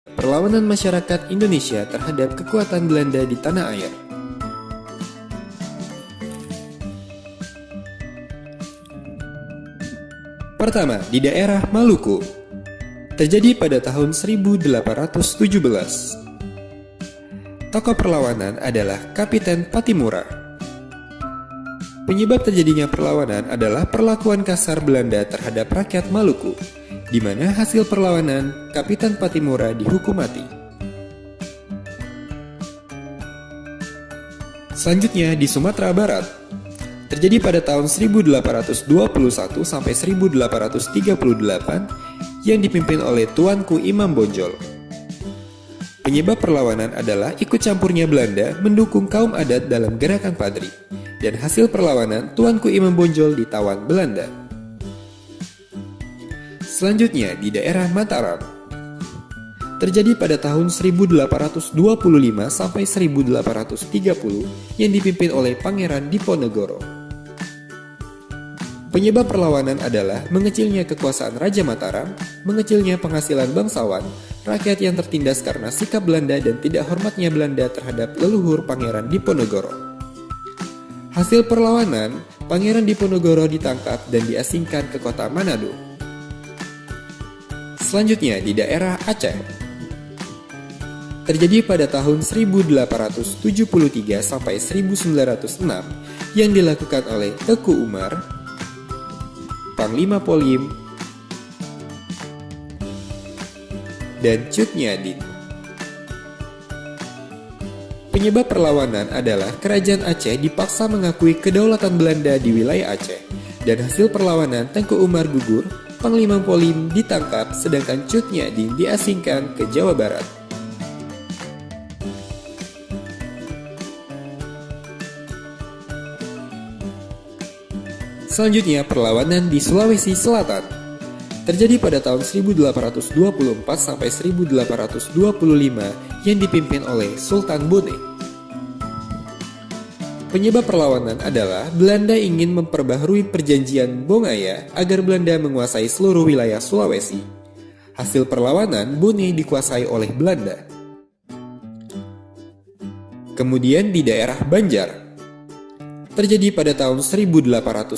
Perlawanan masyarakat Indonesia terhadap kekuatan Belanda di tanah air. Pertama, di daerah Maluku. Terjadi pada tahun 1817. Tokoh perlawanan adalah Kapiten Patimura. Penyebab terjadinya perlawanan adalah perlakuan kasar Belanda terhadap rakyat Maluku, di mana hasil perlawanan Kapiten Patimura dihukum mati. Selanjutnya di Sumatera Barat. Terjadi pada tahun 1821 sampai 1838 yang dipimpin oleh Tuanku Imam Bonjol. Penyebab perlawanan adalah ikut campurnya Belanda mendukung kaum adat dalam gerakan Padri, dan hasil perlawanan Tuanku Imam Bonjol ditawan Belanda. Selanjutnya di daerah Mataram. Terjadi pada tahun 1825 sampai 1830 yang dipimpin oleh Pangeran Diponegoro. Penyebab perlawanan adalah mengecilnya kekuasaan Raja Mataram, mengecilnya penghasilan bangsawan, rakyat yang tertindas karena sikap Belanda dan tidak hormatnya Belanda terhadap leluhur Pangeran Diponegoro. Hasil perlawanan, Pangeran Diponegoro ditangkap dan diasingkan ke kota Manado. Selanjutnya di daerah Aceh. Terjadi pada tahun 1873 sampai 1906 yang dilakukan oleh Teku Umar, Panglima Polim, dan Cut Nyak. Penyebab perlawanan adalah kerajaan Aceh dipaksa mengakui kedaulatan Belanda di wilayah Aceh, dan hasil perlawanan Tengku Umar gugur, Panglima Polim ditangkap, sedangkan Cut Nyak diasingkan ke Jawa Barat. Selanjutnya perlawanan di Sulawesi Selatan. Terjadi pada tahun 1824 sampai 1825 yang dipimpin oleh Sultan Bone. Penyebab perlawanan adalah Belanda ingin memperbaharui perjanjian Bongaya agar Belanda menguasai seluruh wilayah Sulawesi. Hasil perlawanan, Bone dikuasai oleh Belanda. Kemudian di daerah Banjar. Terjadi pada tahun 1859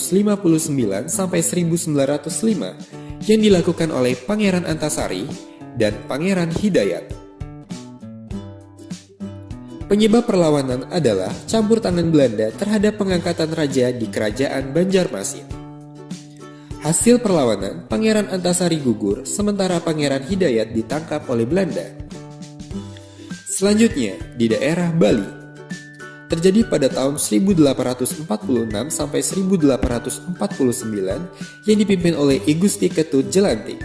sampai 1905 yang dilakukan oleh Pangeran Antasari dan Pangeran Hidayat. Penyebab perlawanan adalah campur tangan Belanda terhadap pengangkatan raja di kerajaan Banjarmasin. Hasil perlawanan, Pangeran Antasari gugur, sementara Pangeran Hidayat ditangkap oleh Belanda. Selanjutnya, di daerah Bali. Terjadi pada tahun 1846 sampai 1849 yang dipimpin oleh I Gusti Ketut Jelantik.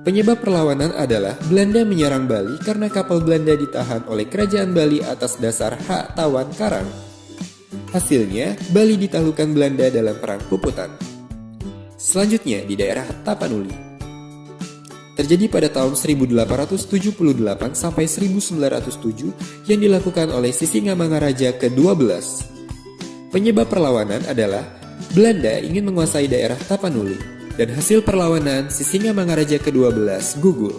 Penyebab perlawanan adalah Belanda menyerang Bali karena kapal Belanda ditahan oleh kerajaan Bali atas dasar hak tawan karang. Hasilnya, Bali ditaklukkan Belanda dalam Perang Puputan. Selanjutnya di daerah Tapanuli. Terjadi pada tahun 1878 sampai 1907 yang dilakukan oleh Sisingamangaraja ke-12. Penyebab perlawanan adalah Belanda ingin menguasai daerah Tapanuli, dan hasil perlawanan Sisingamangaraja ke-12 gugur.